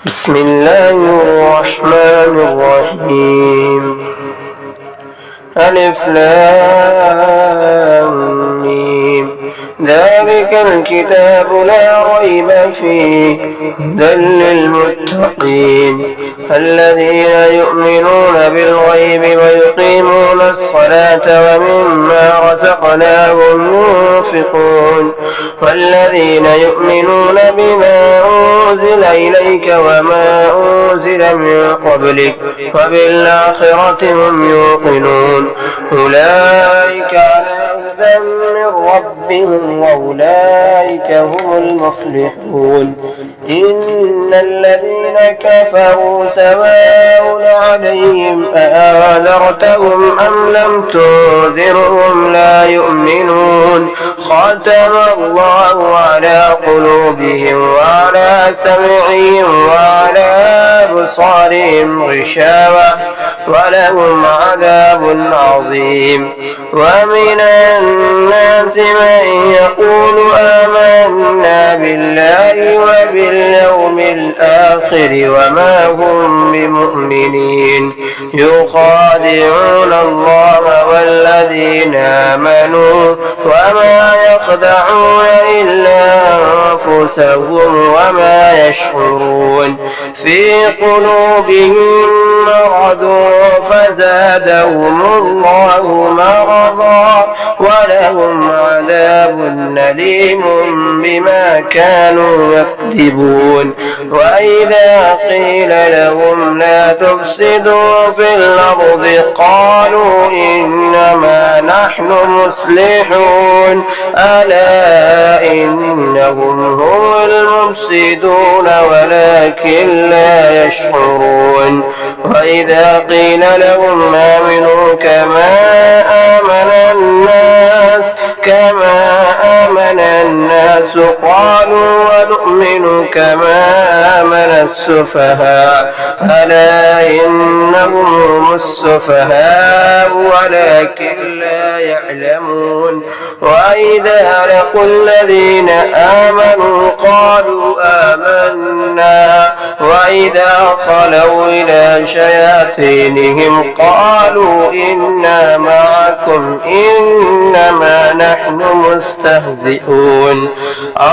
بسم الله الرحمن الرحيم. ألف لام ميم. ذلك الكتاب لا ريب فيه هدى للمتقين الذين يؤمنون بالغيب ويقيمون الصلاة ومما رزقناهم ينفقون والذين يؤمنون بما أنزل إليك وما أنزل من قبلك وبالآخرة هم يوقنون أولئك على هدى من ربهم وأولئك هم المفلحون. إن الذين كفروا سواء عليهم أأنذرتهم أم لم تنذرهم لا يؤمنون. ختم الله على قلوبهم وعلى سمعهم وعلى أبصارهم غشاوة ولهم عذاب عظيم. ومن الناس من يقول آمنا بالله وباليوم الآخر وما هم بمؤمنين يخادعون الله والذين آمنوا وما يخدعون إلا أنفسهم وما يشعرون. في قلوبهم مرض فزادهم الله مرضا ولهم عذاب أليم بما كانوا يكذبون. وإذا قيل لهم لا تفسدوا في الأرض قالوا إنما نحن مصلحون ألا إنهم هم المفسدون ولكن لا يشعرون. وإذا قيل لهم آمنوا كما آمن الناس قالوا ونؤمن كما آمن السفهاء ألا إنهم هم السفهاء ولكن لا يعلمون. وإذا لقوا الذين آمنوا قالوا آمنا وإذا خلوا إلى شياطينهم قالوا إنا معكم إنما نحن مستهزئون.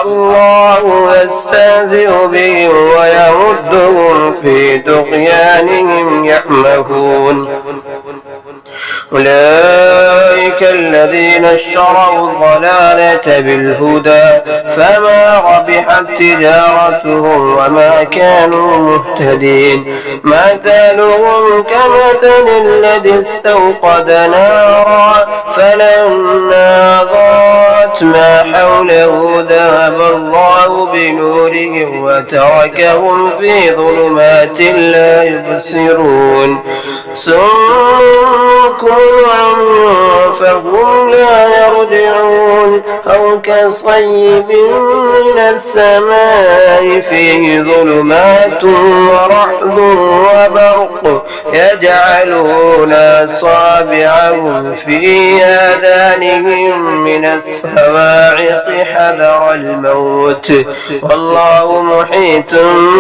الله يستهزئ بهم ويمدهم في طغيانهم يعمهون. أولئك الذين اشتروا الضلالة بالهدى فما ربحت تجارتهم وما كانوا مهتدين. مثلهم كمثل الذي استوقد نارا فلما أضاءت ما حوله ذهب الله بنورهم وتركهم في ظلمات لا يبصرون. فهم لا يرجعون أو كصيب من السماء فيه ظلمات ورعد وبرق يجعلون أصابعهم في آذانهم من الصواعق حذر الموت والله محيط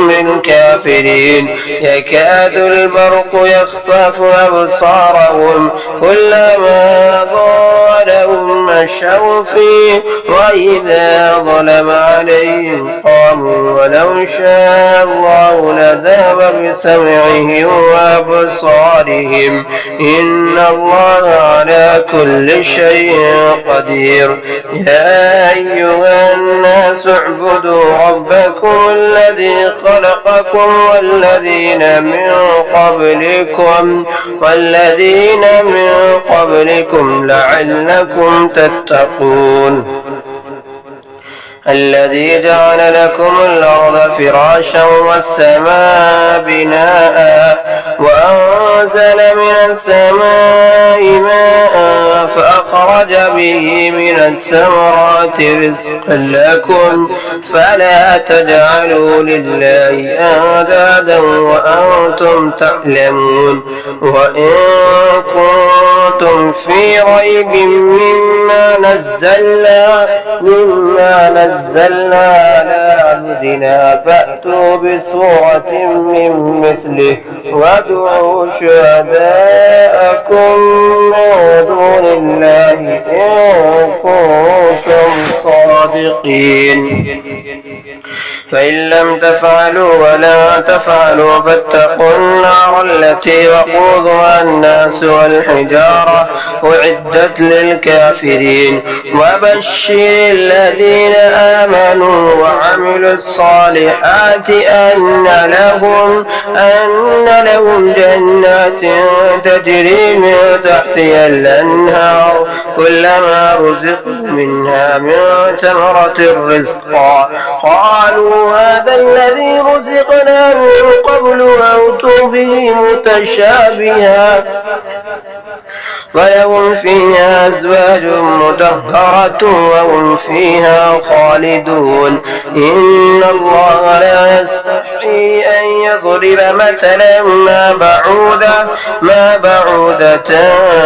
بالكافرين. يكاد البرق يخطف أبصارهم كلما أضاء لهم مشوا فيه وإذا ظلم عليهم قاموا ولو شاء الله لذهب بسمعهم وأبصارهم إن الله على كل شيء قدير. يا أيها الناس اعبدوا ربكم الذي خلقكم والذين من قبلكم لعلكم تتقون. الذي جعل لكم الأرض فراشا والسماء بناء وأنزل من السماء ماء فأخرج به من الثمرات رزقا لكم فلا تجعلوا لله أندادا وأنتم تعلمون. وإن كنتم في ريب مما نزلنا نزلنا على عبدنا فأتوا بسورة من مثله وادعوا شهداءكم من دون الله إن كنتم صادقين فإن لم تفعلوا ولا تفعلوا فاتقوا النار التي وقودها الناس والحجارة أعدت للكافرين وبشر الذين آمنوا وعملوا الصالحات أن لهم جنات تجري من تحتها الأنهار كلما رزقوا منها من ثمرة رزقا قالوا هذا الذي رزقنا من قبل وأتوا به متشابها ولهم فيها أزواج مطهرة وهم فيها خالدون إن الله لا يستحي أن يضرب مثلا ما بعودة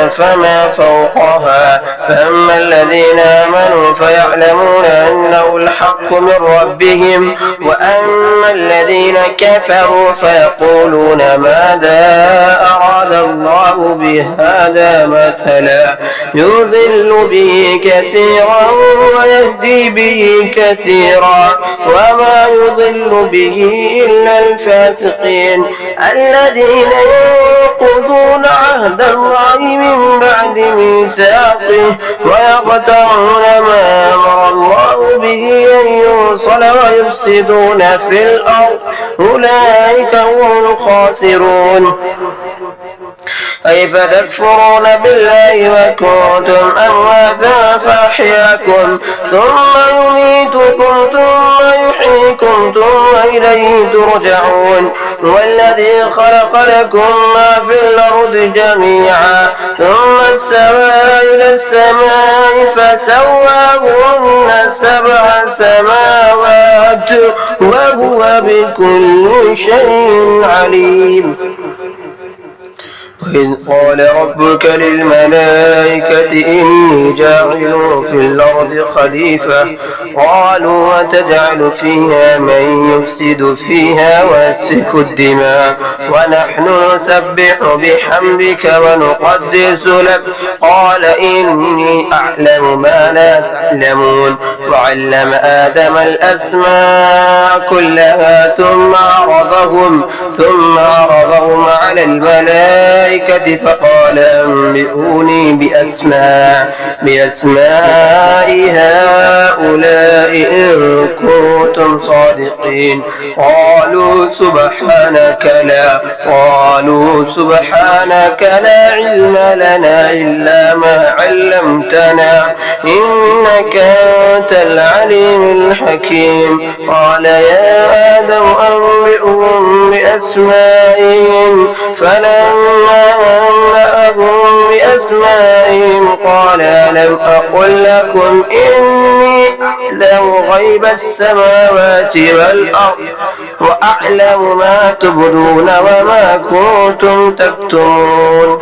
فما فوقها فأما الذين آمنوا فيعلمون أنه الحق من ربهم وأما الذين كفروا فيقولون ماذا أراد الله بهذا مثلا يضل به كثيرا ويهدي به كثيرا وما يضل به إلا الفاسقين الذين ينقضون عهد الله من بعد ميثاقه ويقطعون ما أمر الله به أن يوصل ويفسدون في الأرض أولئك هم الخاسرون كيف تكفرون بالله وكنتم أمواتا فأحياكم ثم يميتكم ثم يحييكم ثم إليه ترجعون والذي خلق لكم ما في الأرض جميعا ثم استوى إلى السماء فسواهن 7 سماوات وهو بكل شيء عليم وإذ قال ربك للملائكة إني جاعل في الأرض خليفة قالوا وتجعل فيها من يفسد فيها ويسفك الدماء ونحن نسبح بحمدك ونقدس لك قال إني أعلم ما لا تعلمون وعلم آدم الأسماء كلها ثم عرضهم على الملائكة فقال أنبئوني بأسماء هؤلاء إن كنتم صادقين قالوا سبحانك لا علم لنا إلا ما علمتنا إنك أنت العليم الحكيم قال يا آدم أنبئهم بأسمائهم فلما أنبأهم بأسمائهم قال ألم أقل لكم إني أعلم غيب السماوات والأرض وأعلم ما تبدون وما كنتم تكتمون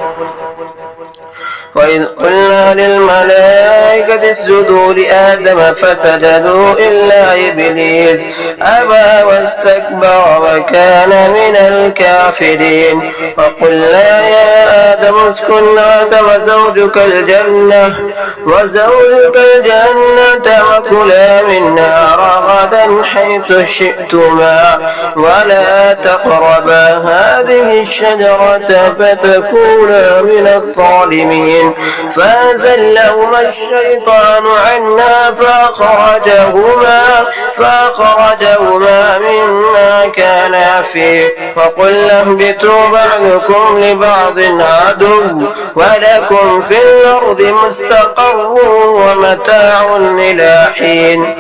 وإذ قلنا للملائكة اسجدوا لآدم فسجدوا إلا إبليس أبى واستكبر وكان من الكافرين وقلنا يا آدم اسكن أنت وزوجك الجنة وكلا منها رغدا حيث شئتما ولا تقربا هذه الشجرة فتكونا من الظالمين فأزلهما الشيطان عنها فأخرجهما مما كانا فيه وقلنا اهبطوا بعضكم لبعض عدو ولكم في الأرض مستقر ومتاع إلى حين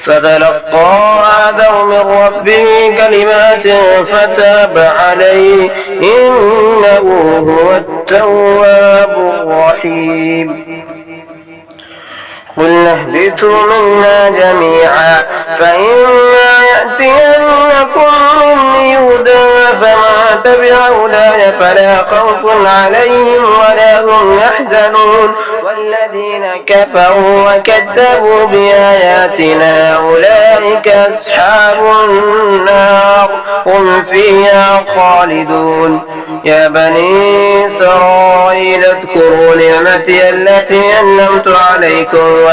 فتلقى آدم من ربه كلمات فتاب عليه إنه هو التواب الرحيم قلنا اهبطوا منا جميعا فإما يأتينكم مني هدى فمن واتبع هداي فلا خوف عليهم ولا هم يحزنون والذين كفروا وكذبوا بآياتنا أولئك أصحاب النار هم فيها خالدون. يا بني إسرائيل اذكروا نعمتي التي أنعمت عليكم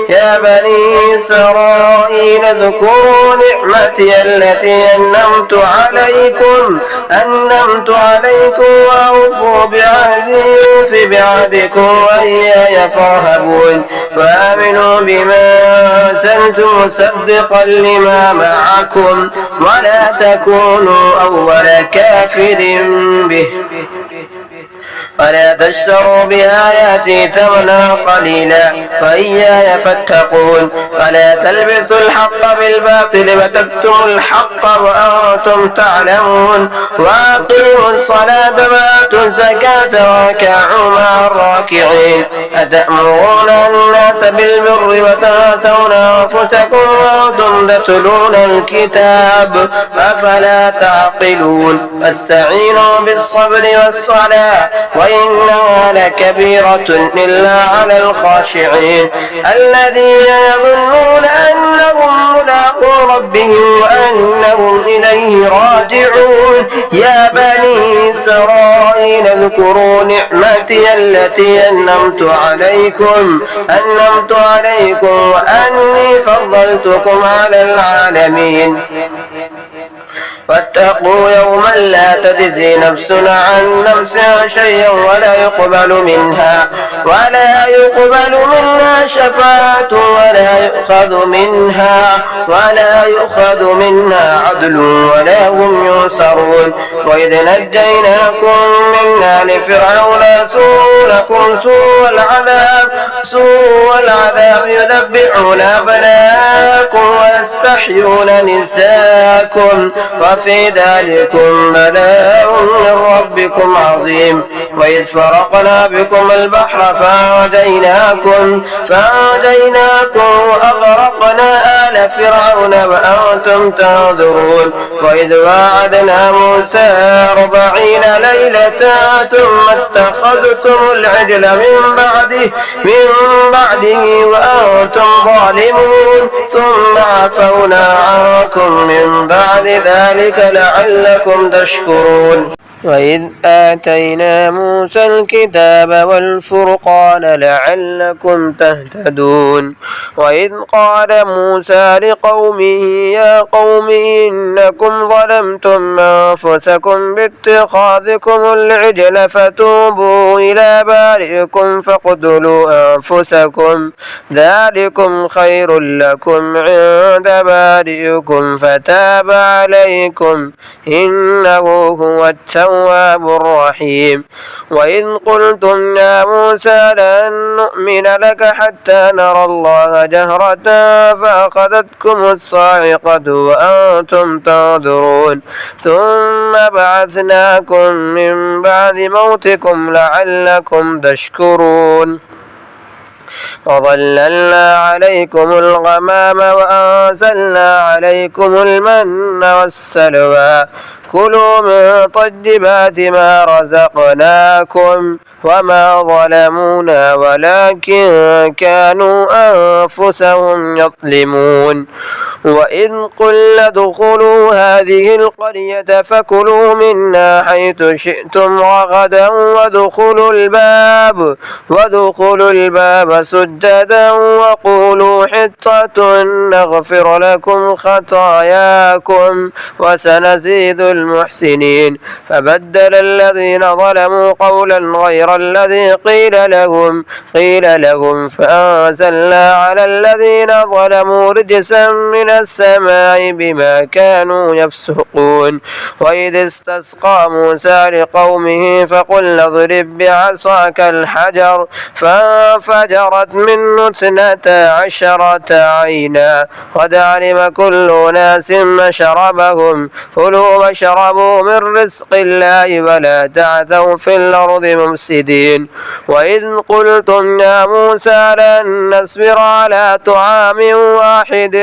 يا بني إسرائيل اذكروا نعمتي التي أنعمت عليكم وأوفوا بعهدي أوف بعهدكم وإياي فارهبون وآمنوا بما أنزلت مصدقا لما معكم ولا تكونوا أول كافر به ولا تشتروا بآياتي ثمنا قليلا وإياي فاتقون ولا تلبسوا الحق بالباطل وتكتموا الحق وأنتم تعلمون وأقيموا الصلاة وآتوا الزكاة واركعوا مع الراكعين أتأمرون الناس بالبر وتنسون أنفسكم وأنتم تتلون الكتاب أفلا تعقلون واستعينوا بالصبر والصلاة وإنها لكبيرة إلا على الخاشعين الذين يظنون أنهم ملاقو ربهم وأنهم إليه راجعون. يا بني إسرائيل اذكروا نعمتي التي أنعمت عليكم وأني فضلتكم على العالمين واتقوا يوما لا تجزي نفس عن نفس شيئا ولا يقبل منها شفاعة ولا يؤخذ منها عدل ولا هم ينصرون. وإذ نجيناكم من آل فرعون يسومونكم سوء العذاب يذبحون أبناءكم ويستحيون نساءكم وفي ذلكم بلاء من ربكم عظيم. وإذ فرقنا بكم البحر فأنجيناكم وأغرقنا آل فرعون وأنتم تنظرون. وإذ وعدنا موسى 40 ليلة ثم اتخذتم العجل من بعده وأنتم ظالمون ثم عفونا عنكم من بعد ذلك لعلكم تشكرون. وإذ آتينا موسى الكتاب والفرقان لعلكم تهتدون. وإذ قال موسى لقومه يا قوم إنكم ظلمتم أنفسكم باتخاذكم العجل فتوبوا إلى بارئكم فاقتلوا أنفسكم ذلكم خير لكم عند بارئكم فتاب عليكم إنه هو التواب الرحيم. وإذ قلتم يا موسى لن نؤمن لك حتى نرى الله جهرة فأخذتكم الصاعقة وأنتم تنظرون ثم بعثناكم من بعد موتكم لعلكم تشكرون. وظللنا عليكم الغمام وأنزلنا عليكم المن والسلوى كلوا من طيبات ما رزقناكم وما ظلمونا ولكن كانوا أنفسهم يظلمون. وإذ قلنا ادخلوا هذه القرية فكلوا منا حيث شئتم رغدا وادخلوا الباب سجدا وقولوا حطة نغفر لكم خطاياكم وسنزيد المحسنين. فبدل الذين ظلموا قولا غير الذي قيل لهم فأنزلنا على الذين ظلموا رجسا من السماء بما كانوا يفسقون. وإذ استسقى موسى لقومه فقلنا اضرب بعصاك الحجر فانفجرت منه 12 عينا قد علم كل ناس مشربهم كلوا واشربوا من رزق الله ولا تعثوا في الأرض مفسدين. وإذ قلتم يا موسى لن نصبر على طعام واحد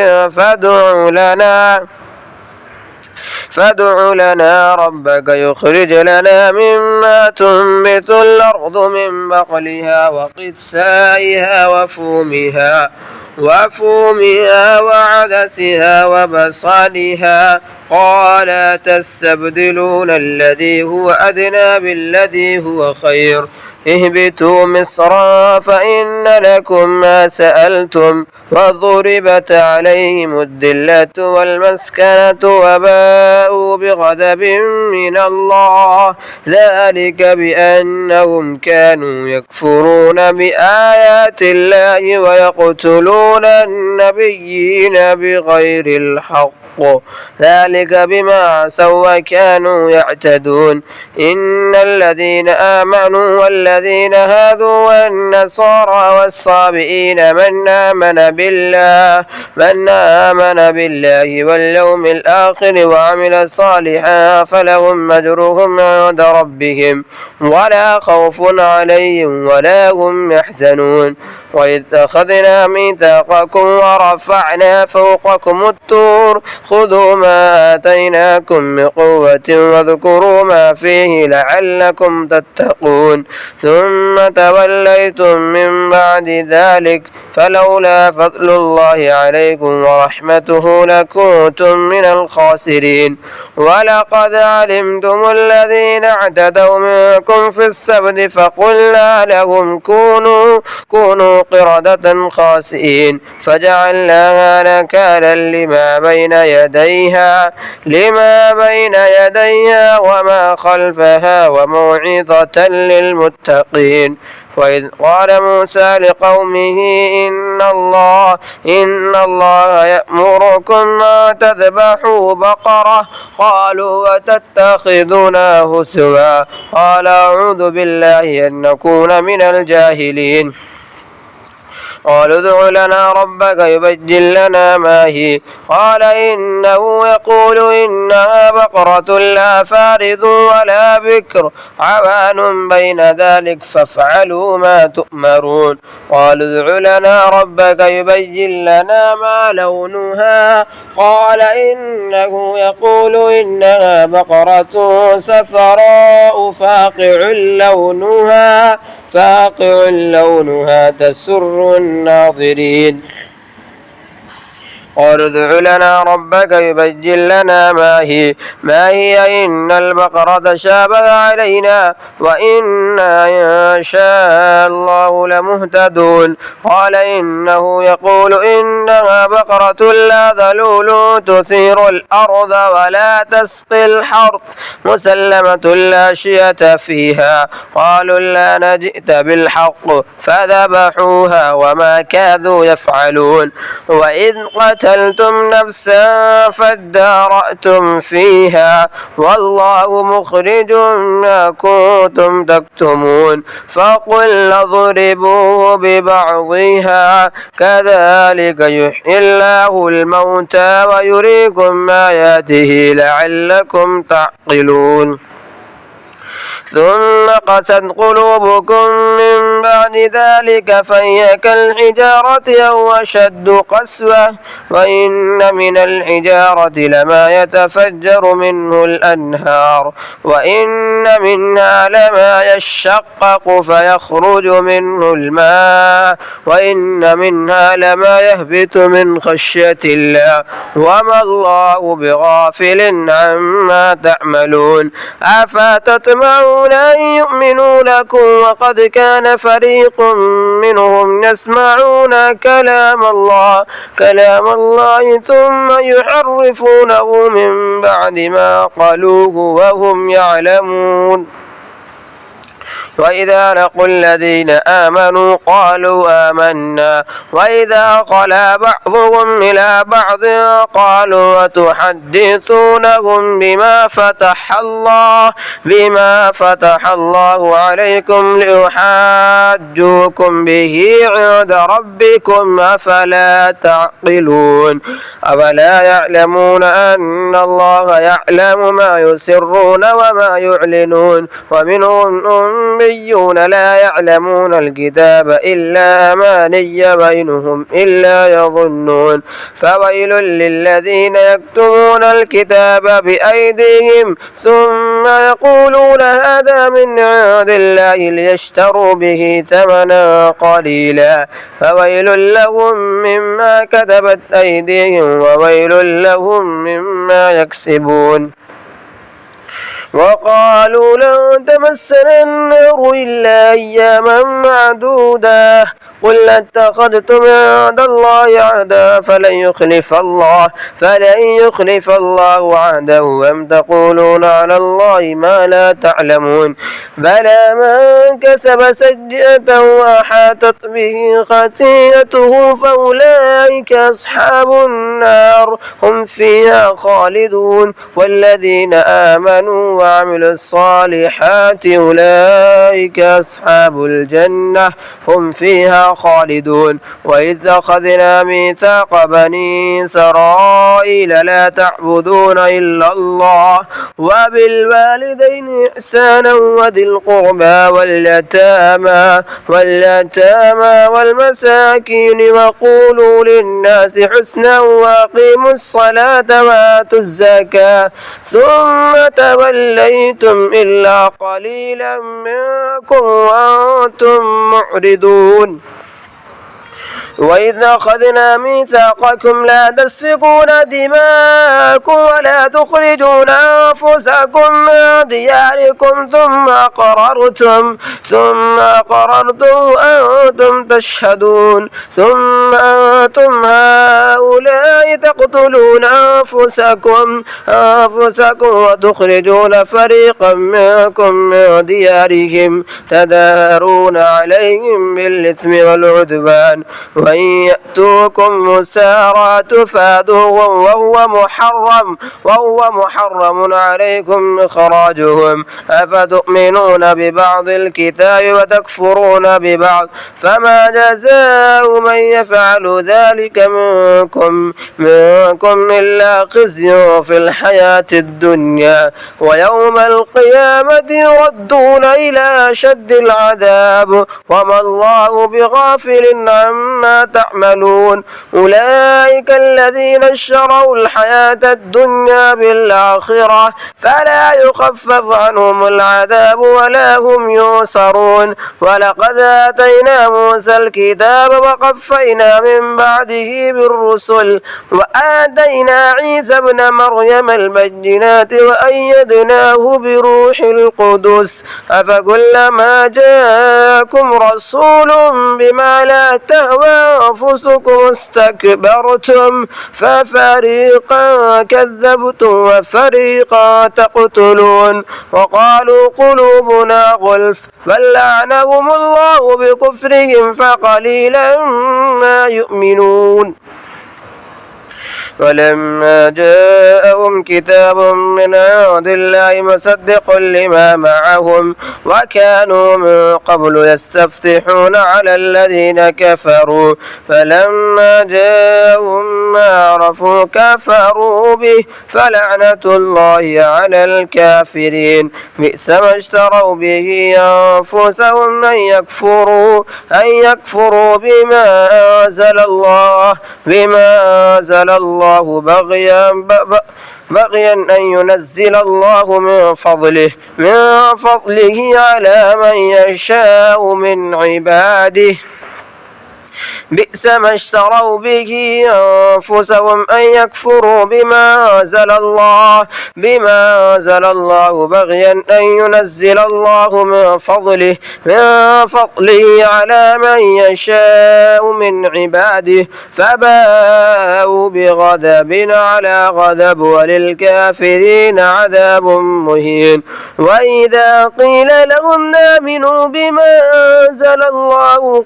فادع لنا ربك يخرج لنا مما تنبت الأرض من بقلها وقثائها وفومها وعدسها وبصلها قال تستبدلون الذي هو أدنى بالذي هو خير اهبطوا مصرا فإن لكم ما سألتم وضربت عليهم الذلة والمسكنة وباءوا بغضب من الله ذلك بأنهم كانوا يكفرون بآيات الله ويقتلون النبيين بغير الحق ذلك بما عصوا وكانوا يعتدون إن الذين آمنوا والذين هادوا والنصارى والصابئين من آمن بالله واليوم الآخر وعمل صالحا فلهم أجرهم عند ربهم ولا خوف عليهم ولا هم يحزنون وإذ أخذنا ميثاقكم ورفعنا فوقكم الطور خذوا ما آتيناكم بقوة واذكروا ما فيه لعلكم تتقون ثم توليتم من بعد ذلك فلولا فضل الله عليكم ورحمته لكنتم من الخاسرين ولقد علمتم الذين اعتدوا منكم في السبت فقلنا لهم كونوا قردة خاسئين فجعلناها نكالا لما بين يديها وما خلفها وموعظة للمتقين وإذ قال موسى لقومه إن الله يأمركم أن تذبحوا بقرة قالوا وتتخذنا هزوا قال أعوذ بالله أن نكون من الجاهلين قالوا ادع لنا ربك يبين لنا ما هي قال إنه يقول إنها بقرة لا فارض ولا بكر عوان بين ذلك فافعلوا ما تؤمرون قالوا ادع لنا ربك يبين لنا ما لونها قال إنه يقول إنها بقرة صفراء فاقع لونها تسر الناظرين قالوا ادع لنا ربك يبين لنا ما هي إن البقرة تشابه علينا وإنا إن شاء الله لمهتدون قال إنه يقول إنها بقرة لا ذلول تثير الأرض ولا تسقي الحرث مسلمة لا شية فيها قالوا لا جئت بالحق فذبحوها وما كادوا يفعلون وإذ قتلتم نفسا فادارأتم فيها والله مخرج ما كنتم تكتمون فقلنا اضربوه ببعضها كذلك يحيي الله الموتى ويريكم آياته لعلكم تعقلون ثم قست قلوبكم من بعد ذلك فهي كالحجارة أو أشد قسوة وإن من الحجارة لما يتفجر منه الأنهار وإن منها لما يشقق فيخرج منه الماء وإن منها لما يهبط من خشية الله وما الله بغافل عما تعملون أفتطمعون أن يؤمنوا لكم وقد كان فريق منهم يسمعون كلام الله ثم يحرفونه من بعد ما قالوه وهم يعلمون وإذا لقوا الذين آمنوا قالوا آمنا وإذا خلا بعضهم إلى بعض قالوا وتحدثونهم بما فتح الله عليكم ليحاجوكم به عند ربكم أفلا تعقلون أولا يعلمون أن الله يعلم ما يسرون وما يعلنون ومنهم الأميون لا يعلمون الكتاب إلا أماني وإنهم إلا يظنون فويل للذين يكتمون الكتاب بأيديهم ثم يقولون هذا من عند الله ليشتروا به ثمنا قليلا فويل لهم مما كتبت أيديهم وويل لهم مما يكسبون وقالوا لن تمسنا النار إلا أياما معدودة قل اتخذتم عند الله عهدا فلن يخلف الله عهده أم تقولون على الله ما لا تعلمون بلى من كسب سيئة وأحاطت به خطيئته فأولئك أصحاب النار هم فيها خالدون والذين آمنوا وعملوا الصالحات أولئك أصحاب الجنة هم فيها خالدون وإذ أخذنا ميثاق بني إسرائيل لا تعبدون إلا الله وبالوالدين إحسانا وذي القربى واليتامى والمساكين وقولوا للناس حسنا وأقيموا الصلاة وآتوا الزكاة ثم توليتم إلا قليلا منكم وأنتم معرضون وإذ أخذنا ميثاقكم لا تسفكون دماءكم ولا تخرجون أنفسكم من دياركم ثم أقررتم وأنتم تشهدون ثم أنتم هؤلاء تقتلون أنفسكم وتخرجون فريقا منكم من ديارهم تدارون عليهم بالإثم والعدوان وإن يأتوكم مسارى تفادوهم وهو محرم عليكم إخراجهم أفتؤمنون ببعض الكتاب وتكفرون ببعض فما جزاء من يفعل ذلك منكم إلا خزي في الحياة الدنيا ويوم القيامة يردون إلى أشد العذاب وما الله بغافل عما تعملون أولئك الذين اشتروا الحياة الدنيا بالآخرة فلا يخفف عنهم العذاب ولا هم ينصرون ولقد آتينا موسى الكتاب وقفينا من بعده بالرسل وآتينا عيسى ابن مريم البينات وأيدناه بروح القدس أفكلما جاءكم رسول بما لا تهوى أنفسكم استكبرتم ففريقا كذبتم وفريقا تقتلون وقالوا قلوبنا غلف بل لعنهم الله بكفرهم فقليلا ما يؤمنون ولما جاءهم كتاب من عند الله مصدق لما معهم وكانوا من قبل يستفتحون على الذين كفروا فلما جاءهم ما عرفوا كفروا به فلعنة الله على الكافرين بئس ما اشتروا به أنفسهم أن يكفروا بما أنزل الله بغيا أن ينزل الله من فضله على من يشاء من عباده بئس ما اشتروا به أنفسهم أن يكفروا بما أنزل الله بغيا أن ينزل الله من فضله على من يشاء من عباده فباءوا بغضب على غضب وللكافرين عذاب مهين وإذا قيل لهم آمنوا بما أنزل الله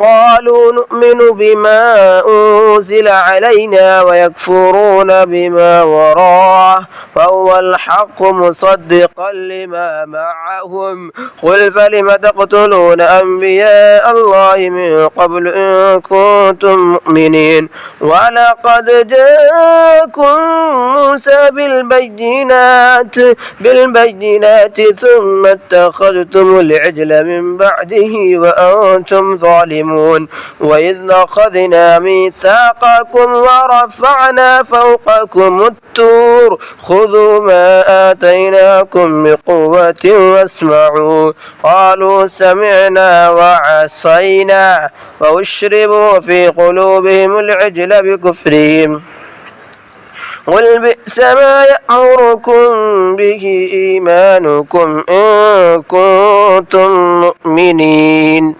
قالوا نؤمن بما أنزل علينا ويكفرون بما وراءه وهو الحق مصدقا لما معهم قل فلم تقتلون أنبياء الله من قبل إن كنتم مؤمنين ولقد جاءكم جاءكم موسى بالبينات ثم اتخذتم العجل من بعده وأنتم ظالمون. وإذ أخذنا ميثاقكم ورفعنا فوقكم الطور خذوا ما آتيناكم بقوة واسمعوا. قالوا سمعنا وعصينا وأشربوا في قلوبهم العجل بكفرهم. قل بئس ما يأمركم به إيمانكم إن كنتم مؤمنين.